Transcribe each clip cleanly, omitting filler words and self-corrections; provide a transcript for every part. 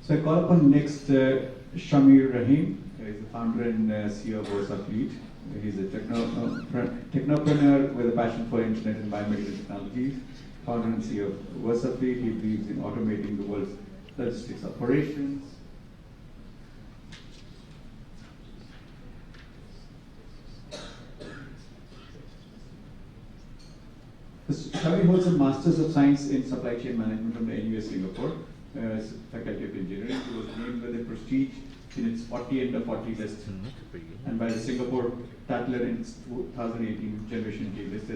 So I call upon next Shamir Rahim. He's the founder and CEO of VersaFleet. He's a technopreneur with a passion for internet and biomedical technologies. Founder and CEO of VersaFleet. He believes in automating the world's logistics operations. Shamir holds a Master's of Science in Supply Chain Management from the NUS Singapore. Faculty of Engineering. He was named with the prestige in its 40 under 40 list and by the Singapore Tatler in its 2018 Generation K list.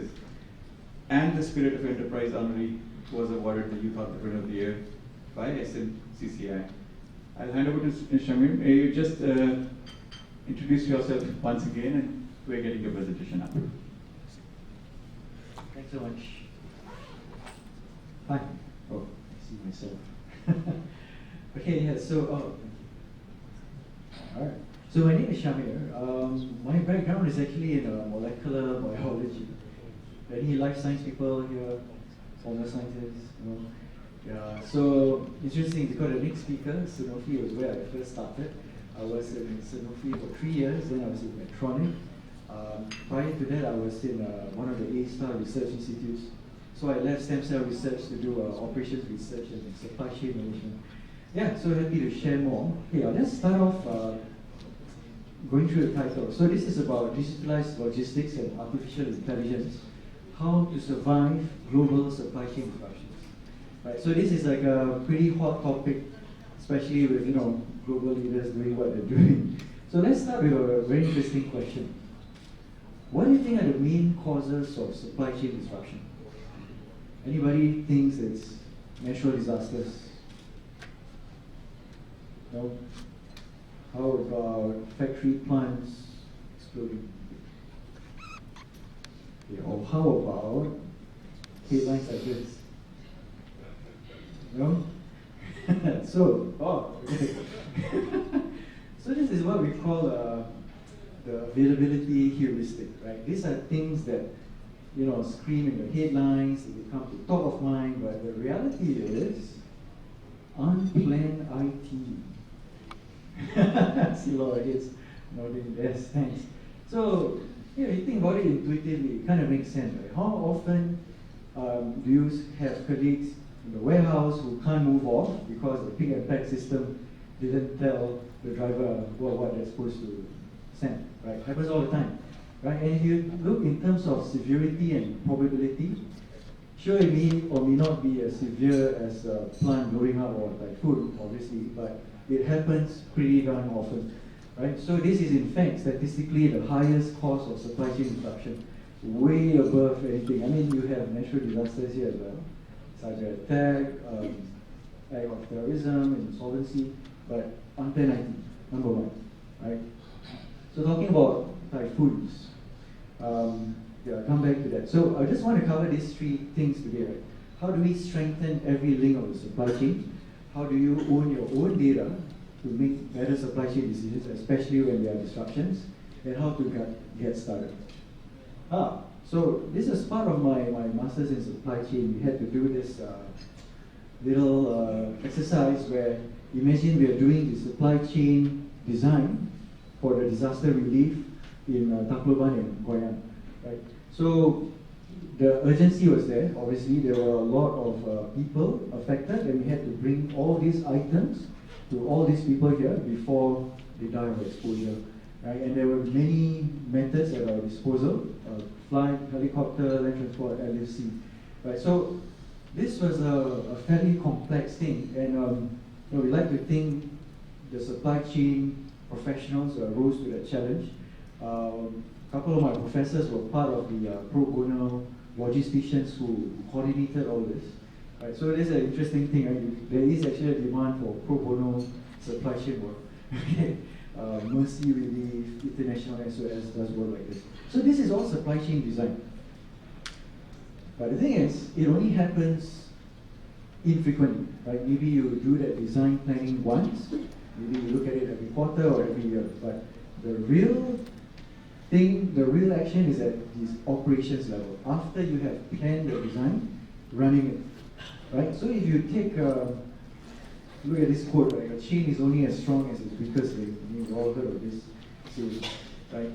And the Spirit of Enterprise honoree was awarded the Youth Entrepreneur of the Year by SNCCI. I'll hand over to Shamir. May you just introduce yourself once again, and we're getting your presentation up. Thanks so much. Hi. Oh, I see myself. Okay, yeah, so, all right. So my name is Shamir. My background is actually in molecular biology. Any life science people here, former scientists, you know? Yeah, so interesting because the next speaker, Sanofi, was where I first started. I was in Sanofi for 3 years, then I was in Medtronic. Prior to that, I was in one of the A-star research institutes. So I left stem cell research to do operations research and supply chain management. Yeah, so happy to share more. Okay, I'll just start off going through the title. So this is about digitalized logistics and artificial intelligence, how to survive global supply chain disruptions. Right, so this is like a pretty hot topic, especially with global leaders doing what they're doing. So let's start with a very interesting question. What do you think are the main causes of supply chain disruption? Anybody thinks it's natural disasters? No? How about factory plants exploding? Okay, or how about headlines like this? No? Okay. So this is what we call the availability heuristic, right? These are things that scream in the headlines, they come to top of mind, but the reality is unplanned IT. See a lot of hits nodding, yes, thanks. So, you think about it intuitively, it kind of makes sense, right? How often do you have colleagues in the warehouse who can't move off because the pick and pack system didn't tell the driver what they're supposed to send, right? Happens all the time. Right, and if you look in terms of severity and probability, sure it may or may not be as severe as a plant blowing up or typhoon, obviously, but it happens pretty darn often. Right? So this is in fact statistically the highest cause of supply chain disruption, way above anything. I mean, you have natural disasters here as well, such as attack, act of terrorism, insolvency, but unplanned IT, number one. Right? So talking about typhoons, I'll come back to that. So I just want to cover these three things today. Right? How do we strengthen every link of the supply chain? How do you own your own data to make better supply chain decisions, especially when there are disruptions? And how to get started? So this is part of my master's in supply chain. We had to do this little exercise where imagine we are doing the supply chain design for the disaster relief in Tacloban and Goyang, right? So the urgency was there. Obviously, there were a lot of people affected, and we had to bring all these items to all these people here before they die of exposure, right? And there were many methods at our disposal: flight, helicopter, land transport, LFC, right? So this was a fairly complex thing, and we like to think the supply chain professionals rose to that challenge. A couple of my professors were part of the pro bono logisticians who coordinated all this. Right, so there's an interesting thing. Right? There is actually a demand for pro bono supply chain work. Mercy Relief, International SOS does work like this. So this is all supply chain design. But the thing is, it only happens infrequently. Right? Maybe you do that design planning once. Maybe you look at it every quarter or every year. But the real action is at this operations level. After you have planned the design, running it, right? So if you take look at this quote, right? A chain is only as strong as its weakest link. You've all heard of this saying, right?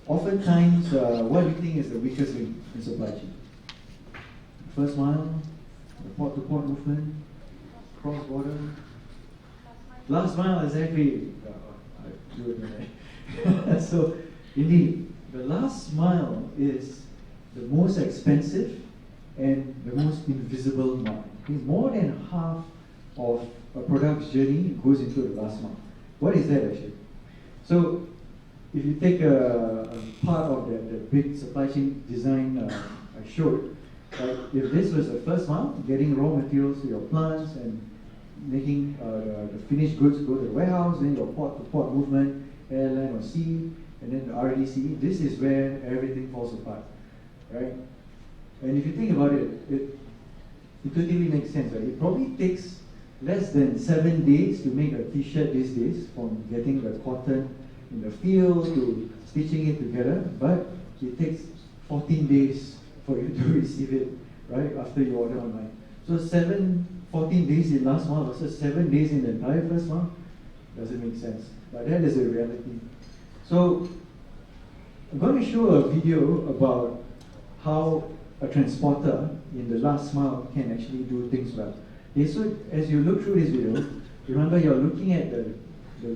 Oftentimes, what do you think is the weakest link in supply chain? First mile, the port-to-port movement, cross-border. Last mile, exactly. I do it right. So, indeed, the last mile is the most expensive and the most invisible mile. Okay, more than half of a product's journey goes into the last mile. What is that actually? So, if you take a part of the big supply chain design I showed, right, if this was the first mile, getting raw materials to your plants and making the finished goods go to the warehouse, then your port-to-port movement, airline or sea, and then the RDC, this is where everything falls apart, right? And if you think about it, it totally makes sense, right? It probably takes less than 7 days to make a t-shirt these days, from getting the cotton in the field to stitching it together, but it takes 14 days for you to receive it, right, after you order online. So 14 days in last mile versus 7 days in the entire first mile doesn't make sense. But that is a reality. So I'm going to show a video about how a transporter in the last mile can actually do things well. Okay, so as you look through this video, remember you're looking at the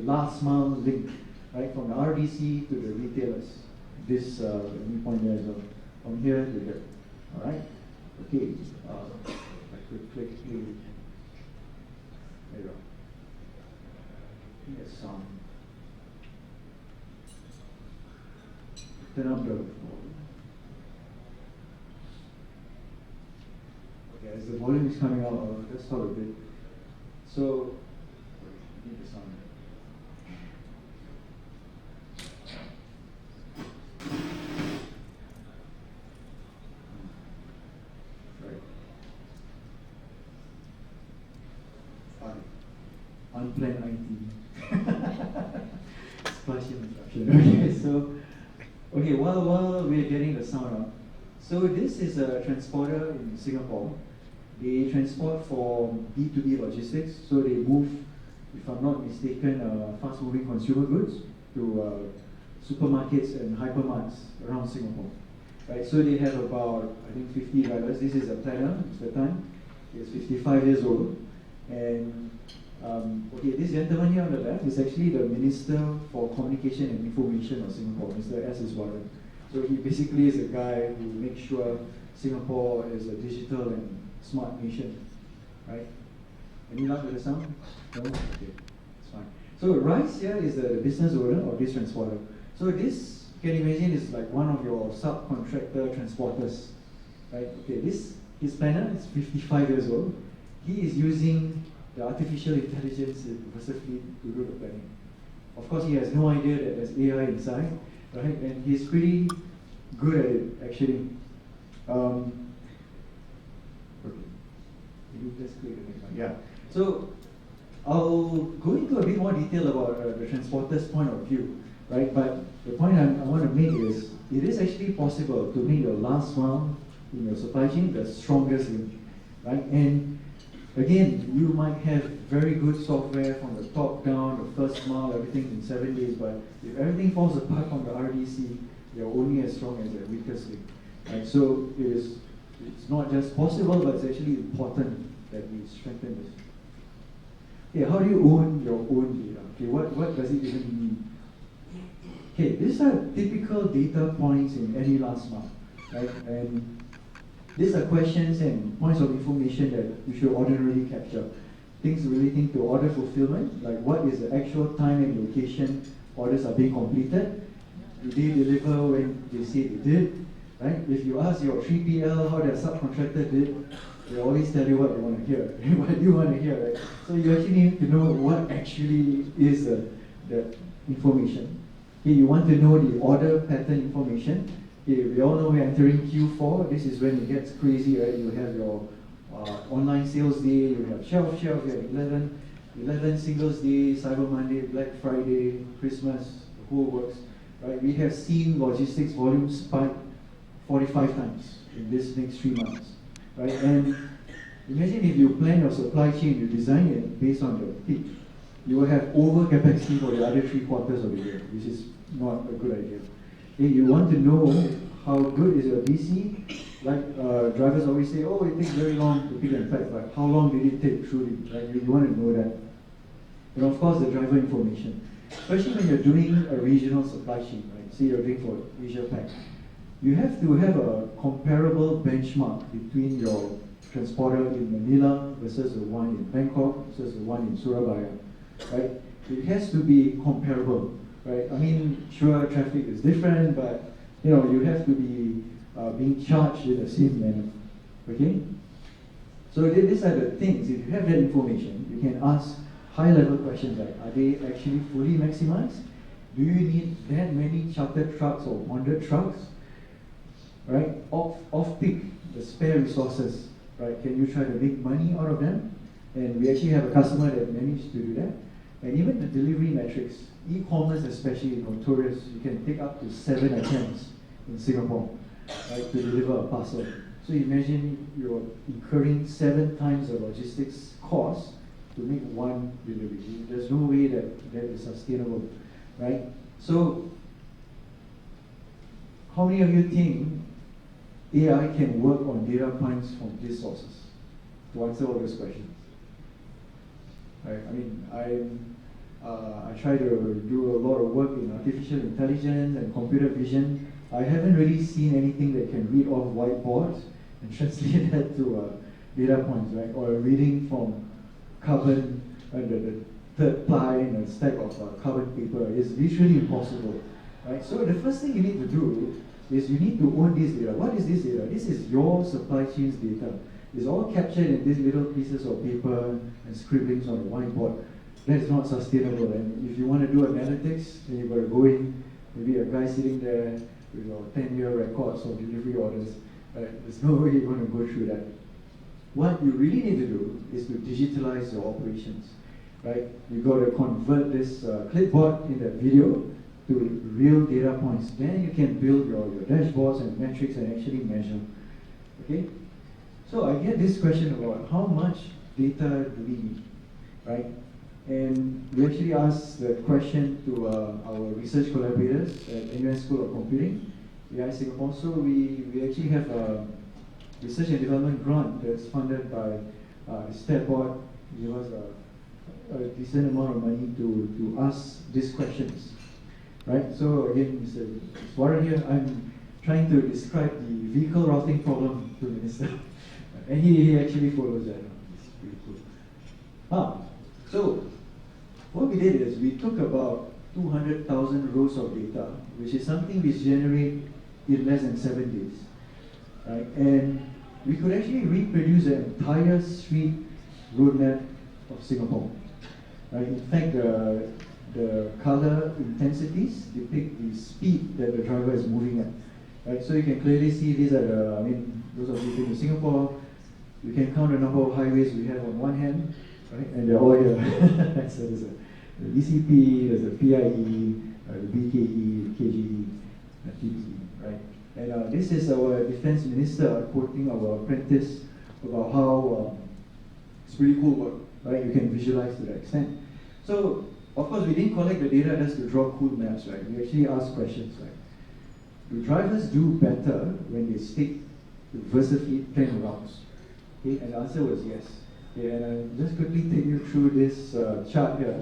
last mile link, right, from the RDC to the retailers. This let me point there as well, from here to here. All right. Okay. I could click here. There you go. Yes, turn up the volume. Okay, as the volume is coming out, let's stop a bit. So, need the sound. Right. Unplanned IT. Spatial interruption. Okay, so, okay, while we're getting the sound out, so this is a transporter in Singapore. They transport for B2B logistics, so they move, if I'm not mistaken, fast-moving consumer goods to supermarkets and hypermarkets around Singapore. Right, so they have about, I think, 50 drivers. This is a planner, Mr. Tan. He's 55 years old. And okay, this gentleman here on the left is actually the Minister for Communication and Information of Singapore, Mr. S. Iswaran. So he basically is a guy who makes sure Singapore is a digital and smart nation, right? Any luck with the sound? No? Okay, it's fine. So Rice here is the business owner of this transporter. So this, you can imagine, is like one of your subcontractor transporters, right? Okay, his planner is 55 years old. He is using the artificial intelligence in VersaFleet to do the planning. Of course, he has no idea that there's AI inside, right? And he's pretty good at it, actually. Okay. You just click the next one. Yeah. So I'll go into a bit more detail about the transporter's point of view, right? But the point I want to make is, it is actually possible to make your last mile in your supply chain the strongest link, right? And again, you might have very good software from the top down, the first mile, everything in 7 days, but if everything falls apart from the RDC, you're only as strong as the weakest link. Right? So it's not just possible, but it's actually important that we strengthen this. Okay, how do you own your own data? Okay, what does it even mean? Okay, these are typical data points in any last mile, right? And these are questions and points of information that you should ordinarily capture. Things relating to order fulfillment, like what is the actual time and location orders are being completed. Did they deliver when they say they did? Right? If you ask your 3PL how their subcontractor did, they always tell you what they want to hear, what you want to hear, right? So you actually need to know what actually is the information. Okay, you want to know the order pattern information. Okay, we all know we're entering Q4. This is when it gets crazy, right? You have your online sales day, you have shelf, you have 11 Singles Day, Cyber Monday, Black Friday, Christmas, the whole works. Right? We have seen logistics volume spike 45 times in this next 3 months. Right? And Imagine if you plan your supply chain, you design it based on the peak. You will have over capacity for the other 3/4 of the year, which is not a good idea. Okay, you want to know how good is your DC. Like drivers always say, oh, it takes very long to pick and pack, but how long did it take truly? Right? You want to know that. And of course, the driver information, especially when you're doing a regional supply chain, right? Say you're doing for Asia Pac, you have to have a comparable benchmark between your transporter in Manila versus the one in Bangkok versus the one in Surabaya, right? It has to be comparable, right? I mean, sure, traffic is different, but you know, you have to be being charged in the same manner, okay? So these are the things. If you have that information, you can ask high-level questions like, are they actually fully maximized? Do you need that many chartered trucks or bonded trucks? Right? Off-peak, the spare resources, right? Can you try to make money out of them? And we actually have a customer that managed to do that. And even the delivery metrics, e-commerce especially notorious, you can take up to 7 attempts in Singapore, right, to deliver a parcel. So imagine you're incurring 7 times the logistics cost to make one delivery. There's no way that that is sustainable, right? So, how many of you think AI can work on data points from these sources to answer all those questions? Right? I mean, I try to do a lot of work in artificial intelligence and computer vision. I haven't really seen anything that can read off whiteboards and translate that to data points, right? Or reading from carbon, the third ply in a stack of carbon paper is literally impossible, right? So the first thing you need to do is you need to own this data. What is this data? This is your supply chain's data. It's all captured in these little pieces of paper and scribblings on a whiteboard. That's not sustainable. And if you want to do analytics, then you've got to go in, maybe a guy sitting there with your 10-year records of delivery orders. There's no way you're going to go through that. What you really need to do is to digitalize your operations, right? You've got to convert this clipboard in that video to real data points. Then you can build your dashboards and metrics and actually measure, okay? So I get this question about how much data do we need, right? And we actually asked the question to our research collaborators at NUS School of Computing, AI Singapore. So we actually have a research and development grant that's funded by the State Board. Give us a decent amount of money to ask these questions, right? So again, Mr. Warren here, I'm trying to describe the vehicle routing problem to the Minister. And he actually follows that. It's pretty cool. So what we did is we took about 200,000 rows of data, which is something we generate in less than 7 days, right? And we could actually reproduce the entire street roadmap of Singapore, right? In fact, the color intensities depict the speed that the driver is moving at, right? So you can clearly see these are the, I mean, those of you in Singapore, you can count the number of highways we have on one hand, right? And they're all here. So there's the DCP, there's the PIE, the BKE, KGE, TBE, right? And this is our defense minister quoting our apprentice about how it's pretty cool work, right? You can visualize to that extent. So, of course, we didn't collect the data just to draw cool maps, right? We actually asked questions like, do drivers do better when they stick to VersaFleet planned routes? Okay, and the answer was yes. Okay, and I'll just quickly take you through this chart here.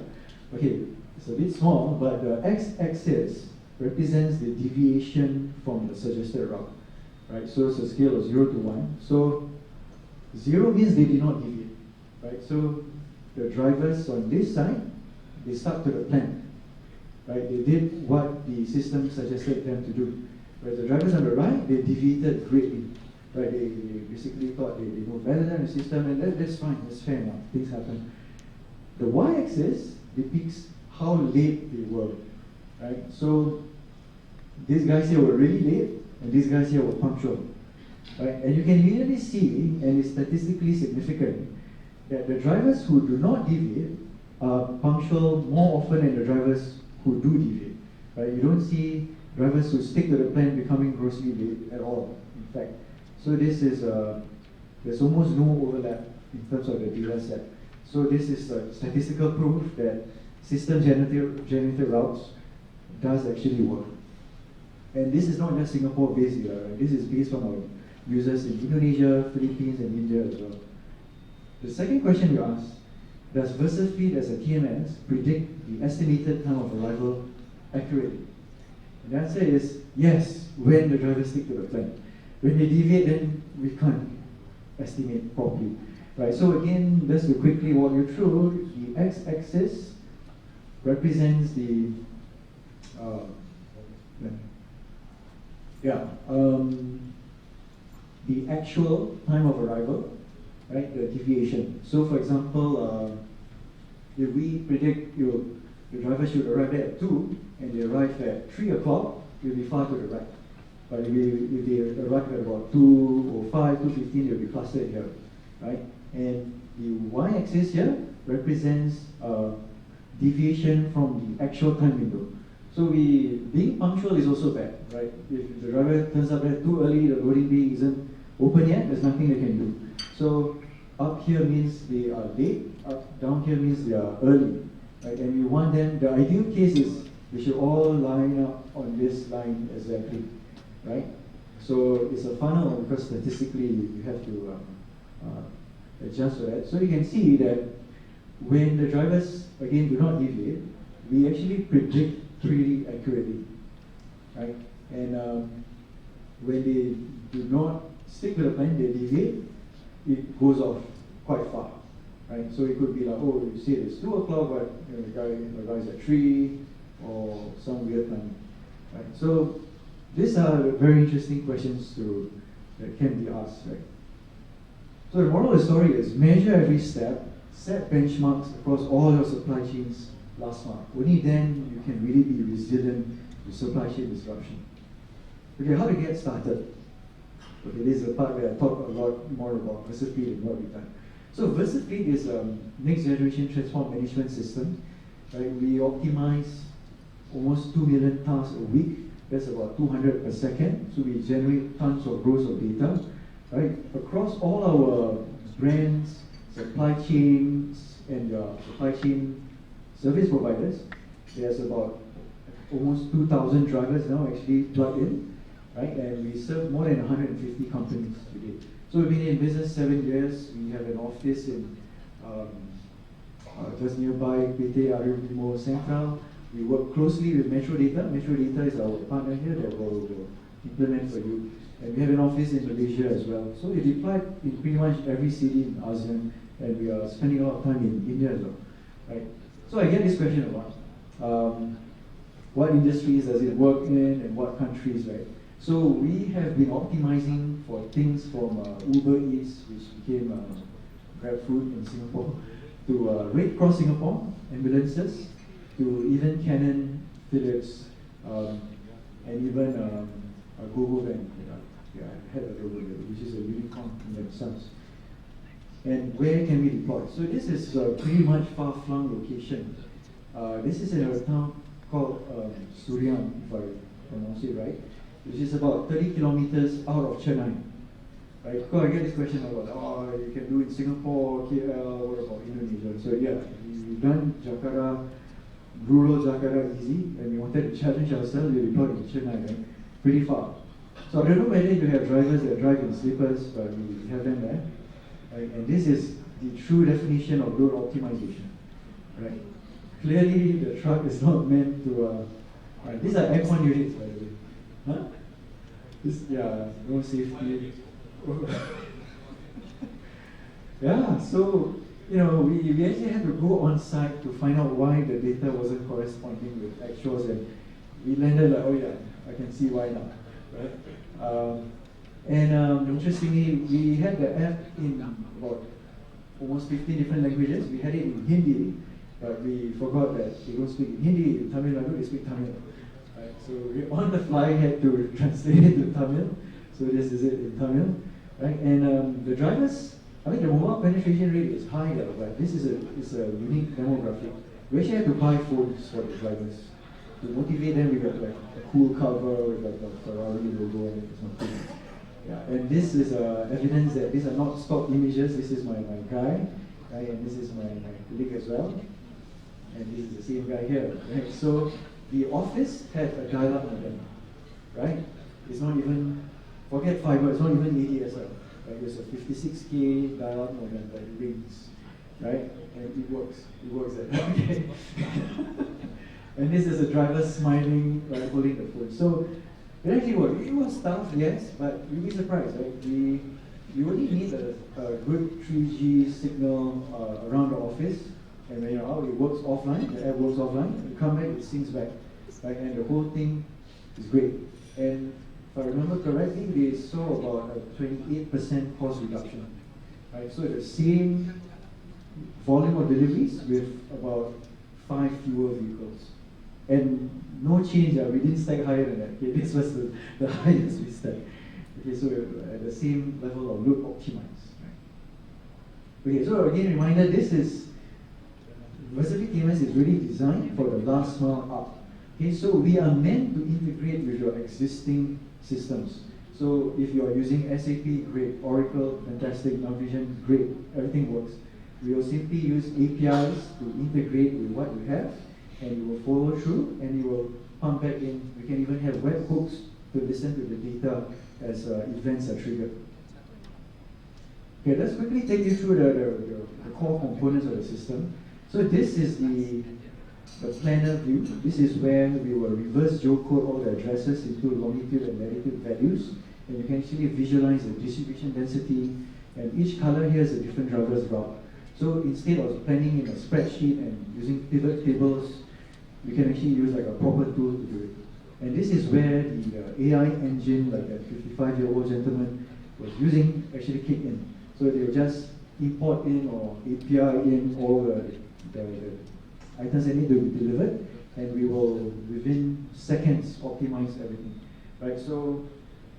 Okay, it's a bit small, but the x-axis represents the deviation from the suggested route, right? So it's a scale of 0 to 1. So 0 means they did not deviate, right? So the drivers on this side, they stuck to the plan, right? They did what the system suggested them to do. Whereas the drivers on the right, they deviated greatly, right? They basically thought they know better than the system, and that's fine, that's fair enough, things happen. The y-axis depicts how late they were, right? So these guys here were really late, and these guys here were punctual, right? And you can immediately see, and it's statistically significant, that the drivers who do not deviate are punctual more often than the drivers who do deviate, right? You don't see drivers who stick to the plan becoming grossly late at all, in fact. So this is there's almost no overlap in terms of the data set. So this is a statistical proof that system generated routes does actually work. And this is not just Singapore-based data, right? This is based on our users in Indonesia, Philippines, and India as well. The second question we asked, does VersaFleet as a TMS predict the estimated time of arrival accurately? And the answer is yes, when the drivers stick to the plan. When they deviate, then we can't estimate properly. Right, so again, just to quickly walk you through, the x-axis represents the the actual time of arrival, right? The deviation. So, for example, if we predict the driver should arrive at 2 and they arrive at 3 o'clock, you'll be far to the right. But if they arrive at about 2 or 5, 2:15, they'll be clustered here, right? And the y-axis here represents deviation from the actual time window. So being punctual is also bad, right? If the driver turns up there too early, the loading bay isn't open yet, there's nothing they can do. So up here means they are late, down here means they are early, right? And we want them, the ideal case is they should all line up on this line exactly, right? So it's a funnel because statistically you have to adjust for that. So you can see that when the drivers, again, do not deviate, we actually predict pretty accurately, right? And when they do not stick to the plan, they deviate, it goes off quite far, right? So it could be like, oh, you see it's 2 o'clock, but you know, the guy's at 3, or some weird time, right? So these are very interesting questions that can be asked, right? So the moral of the story is measure every step, set benchmarks across all your supply chains last month. Only then you can really be resilient to supply chain disruption. Okay, how to get started? Okay, this is the part where I talk a lot more about VersaFleet and what we've done. So VersaFleet is a next generation transport management system. Right? We optimize almost 2 million tasks a week. That's about 200 per second. So we generate tons of rows of data. Right? Across all our brands, supply chains, and supply chain service providers, there's about almost 2,000 drivers now actually plugged in, right? And we serve more than 150 companies today. So we've been in business 7 years. We have an office in just nearby PT Arimo Central. We work closely with Metro Data. Metro Data is our partner here that will implement for you. And we have an office in Malaysia as well. So we deployed in pretty much every city in ASEAN, and we are spending a lot of time in India as well, right? So I get this question a lot. What industries does it work in and what countries, right? So we have been optimizing for things from Uber Eats, which became Grab Food in Singapore, to Red Cross Singapore, ambulances, to even Canon, Philips, and even Google Van. Yeah, I had a logo there, which is a unicorn in themselves. And where can we deploy? So this is a pretty much far-flung location. This is in a town called Surian, if I pronounce it right, which is about 30 kilometers out of Chennai. Right? Because I get this question about, oh, you can do it in Singapore, KL, what about Indonesia? So yeah, we've done Jakarta, rural Jakarta easy, and we wanted to challenge ourselves, we deployed in Chennai, right? Pretty far. So I don't know whether you have drivers that drive in slippers, but we have them there. Right? And this is the true definition of road optimization. Right? Clearly, the truck is not meant to. These are aircon units, by the way. Huh? This, yeah, no safety. Yeah, so we actually had to go on site to find out why the data wasn't corresponding with actuals, and we landed like, oh yeah, I can see why now, right? Interestingly, we had the app in about almost 15 different languages. We had it in Hindi, but we forgot that they don't speak in Hindi. In Tamil Nadu, they speak Tamil. Right? So we on the fly had to translate it to Tamil. So this is it in Tamil. Right? And the drivers, the mobile penetration rate is high there, but this is a unique demographic. We actually had to buy phones for the drivers. To motivate them, we got like a cool cover with like a Ferrari logo and something. Yeah, and this is evidence that these are not stock images. This is my guy, right? And this is my colleague as well. And this is the same guy here, right? So the office had a dial-up modem, right? It's not even, forget fiber, it's not even ADSL. Right? There's a 56K dial-up modem that rings, right? And it works. It works at okay. And this is a driver smiling, right, holding the phone. So it actually worked. It was tough, yes, but you'd be surprised, right? You only need a good 3G signal around the office, and when you're out, it works offline, the app works offline, you come back, it syncs back, right? And the whole thing is great. And if I remember correctly, they saw about a 28% cost reduction, right? So the same volume of deliveries with about 5 fewer vehicles. And no change, we didn't stack higher than that. Okay, this was the highest we stacked. Okay, so at the same level of load optimized. Right? Okay, so again, reminder, this is VersaFleet TMS is really designed for the last mile up. Okay, so we are meant to integrate with your existing systems. So if you are using SAP, great. Oracle, fantastic. Navision, great. Everything works. We will simply use APIs to integrate with what you have, and you will follow through, and you will pump back in. We can even have webhooks to listen to the data as events are triggered. Okay, let's quickly take you through the core components of the system. So this is the planner view. This is where we will reverse geocode all the addresses into longitude and latitude values, and you can actually visualize the distribution density, and each color here is a different driver's route. So instead of planning in a spreadsheet and using pivot tables, we can actually use like a proper tool to do it. And this is where the AI engine, like that 55-year-old gentleman was using, actually kick in. So they'll just import in or API in all the items that need to be delivered, and we will, within seconds, optimize everything. Right? So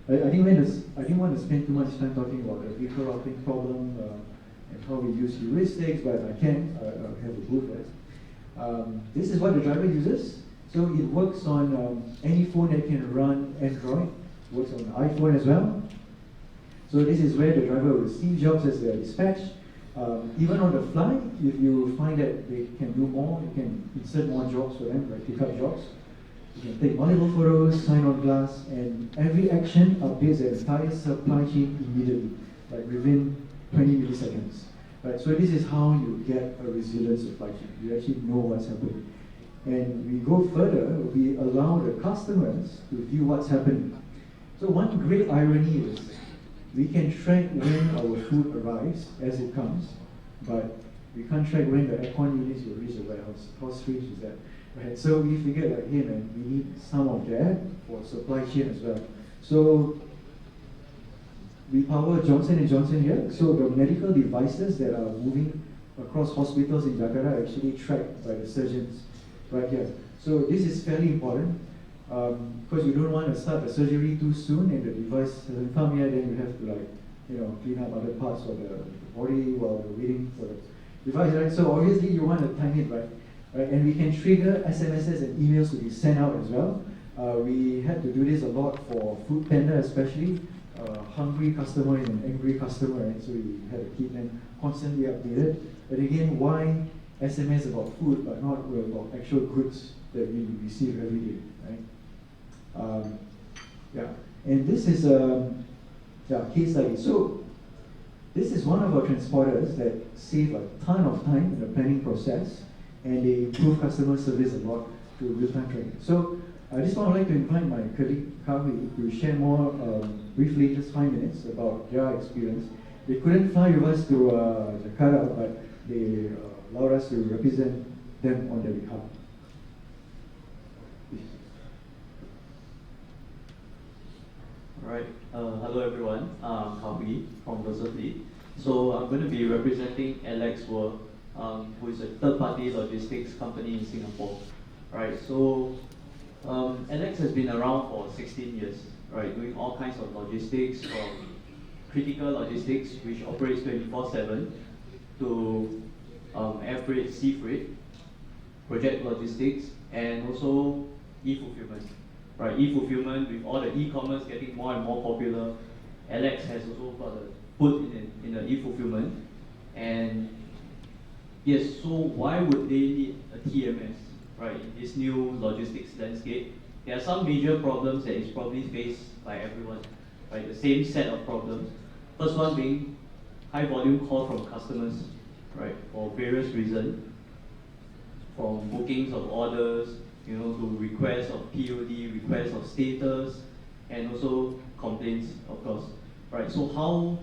I didn't want to spend too much time talking about the vehicle routing problem and how we use heuristics, but I can. I'll have a booth there. This is what the driver uses. So it works on any phone that can run Android. It works on iPhone as well. So this is where the driver will receive jobs as they are dispatched. Even on the fly, if you find that they can do more, you can insert more jobs for them, like pickup jobs. You can take multiple photos, sign on glass, and every action updates the entire supply chain immediately, like within 20 milliseconds. Right, so this is how you get a resilient supply chain. You actually know what's happening. And we go further, we allow the customers to view what's happening. So one great irony is we can track when our food arrives as it comes, but we can't track when the aircon units will reach the warehouse. How strange is that? Right? So we figured like, hey man, we need some of that for supply chain as well. So we power Johnson & Johnson here. So the medical devices that are moving across hospitals in Jakarta are actually tracked by the surgeons right here. So this is fairly important because you don't want to start the surgery too soon and the device doesn't come here, then you have to clean up other parts of the body while you're waiting for the device, right? So obviously you want to time it right? And we can trigger SMSs and emails to be sent out as well. We had to do this a lot for Food Panda especially. Hungry customer and an angry customer, right? So we had to keep them constantly updated. But again, why SMS about food but not about actual goods that we receive every day, right? Yeah, and this is a case study. So this is one of our transporters that save a ton of time in the planning process, and they improve customer service a lot through real-time training. So at this point, I'd like to invite my colleague Kawi to share more briefly, just 5 minutes, about their experience. They couldn't fly with us to Jakarta, but they allowed us to represent them on their behalf. Alright, hello everyone, I'm Kawi from VersaFleet. So I'm going to be representing Alex World, who is a third-party logistics company in Singapore. Right, so Alex has been around for 16 years, right, doing all kinds of logistics, from critical logistics, which operates 24/7, to air freight, sea freight, project logistics, and also e-fulfillment. Right, e-fulfillment, with all the e-commerce getting more and more popular, Alex has also got a foot in the e-fulfillment. And yes, so why would they need a TMS, right, in this new logistics landscape? There are some major problems that is probably faced by everyone, right? The same set of problems. First one being high volume call from customers, right, for various reasons, from bookings of orders, to requests of POD, requests of status, and also complaints, of course, right? So how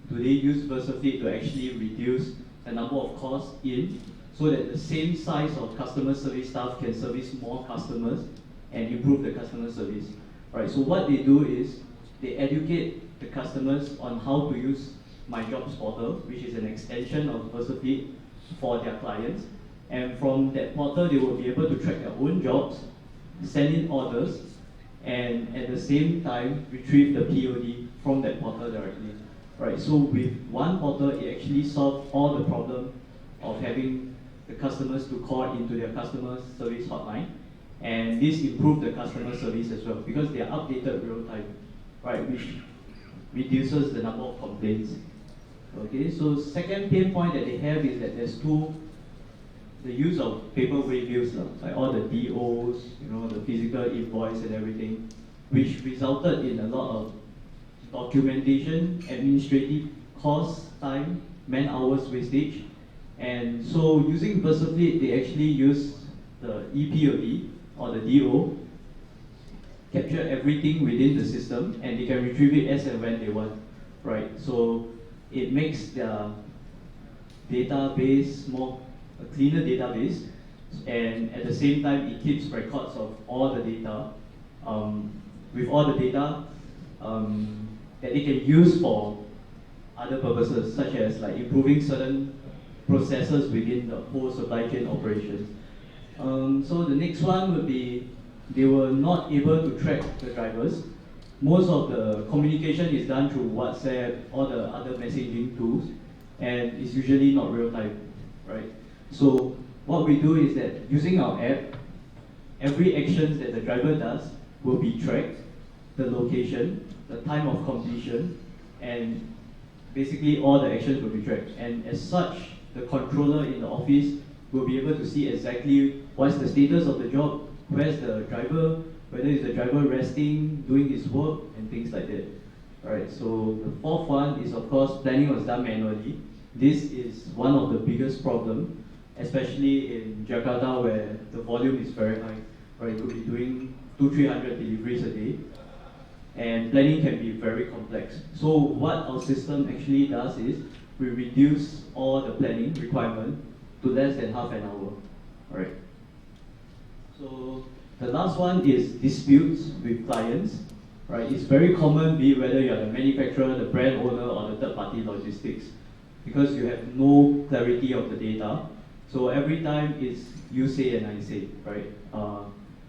do they use VersaFleet to actually reduce the number of calls in, so that the same size of customer service staff can service more customers and improve the customer service, right? So what they do is they educate the customers on how to use My Jobs portal, which is an extension of VersaFleet for their clients. And from that portal, they will be able to track their own jobs, send in orders, and at the same time retrieve the POD from that portal directly. Right, so with one portal, it actually solves all the problem of having the customers to call into their customer service hotline, and this improves the customer service as well because they are updated real time, right, which reduces the number of complaints. Okay, so second pain point that they have is that there's the use of paper waybills, like all the DOs, the physical invoice and everything, which resulted in a lot of documentation, administrative costs, time, man hours wastage. And so using VersaFleet, they actually use the ePOD or the DO, capture everything within the system, and they can retrieve it as and when they want, right? So it makes their database a cleaner database, and at the same time, it keeps records of all the data, with all the data that they can use for other purposes, such as like improving certain processes within the whole supply chain operations. So the next one would be they were not able to track the drivers. Most of the communication is done through WhatsApp or the other messaging tools, and it's usually not real time, right? So what we do is that using our app, every action that the driver does will be tracked, the location, the time of completion, and basically all the actions will be tracked. And as such, the controller in the office will be able to see exactly what's the status of the job, where's the driver, whether is the driver resting, doing his work, and things like that. Alright, so the fourth one is, of course, planning was done manually. This is one of the biggest problems, especially in Jakarta where the volume is very high. Right, you could be doing 200-300 deliveries a day, and planning can be very complex. So what our system actually does is we reduce all the planning requirement to less than half an hour. Alright. So the last one is disputes with clients. Right, it's very common, be it whether you're the manufacturer, the brand owner, or the third-party logistics, because you have no clarity of the data. So every time it's you say and I say, right?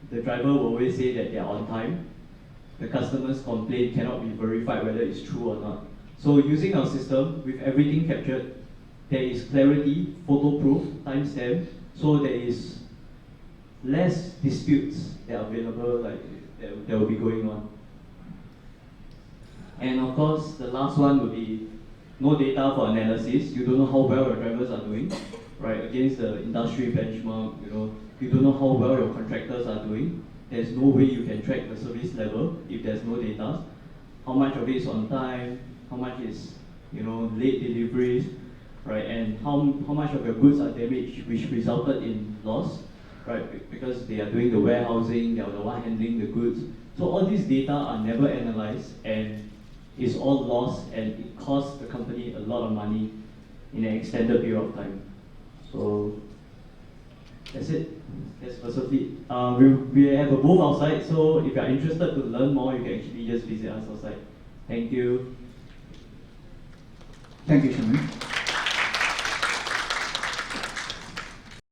The driver will always say that they're on time. The customer's complaint cannot be verified whether it's true or not. So using our system, with everything captured, there is clarity, photo proof, timestamp, so there is less disputes that are available, like that will be going on. And of course, the last one would be no data for analysis. You don't know how well your drivers are doing, right? Against the industry benchmark, you don't know how well your contractors are doing. There's no way you can track the service level if there's no data. How much of it is on time? How much is, late deliveries, right? And how much of your goods are damaged, which resulted in loss, right? Because they are doing the warehousing, they are the one handling the goods. So all these data are never analyzed, and it's all lost, and it costs the company a lot of money in an extended period of time. So that's it. That's VersaFleet. We have a booth outside, so if you're interested to learn more, you can actually just visit us outside. Thank you. Thank you, Shamir.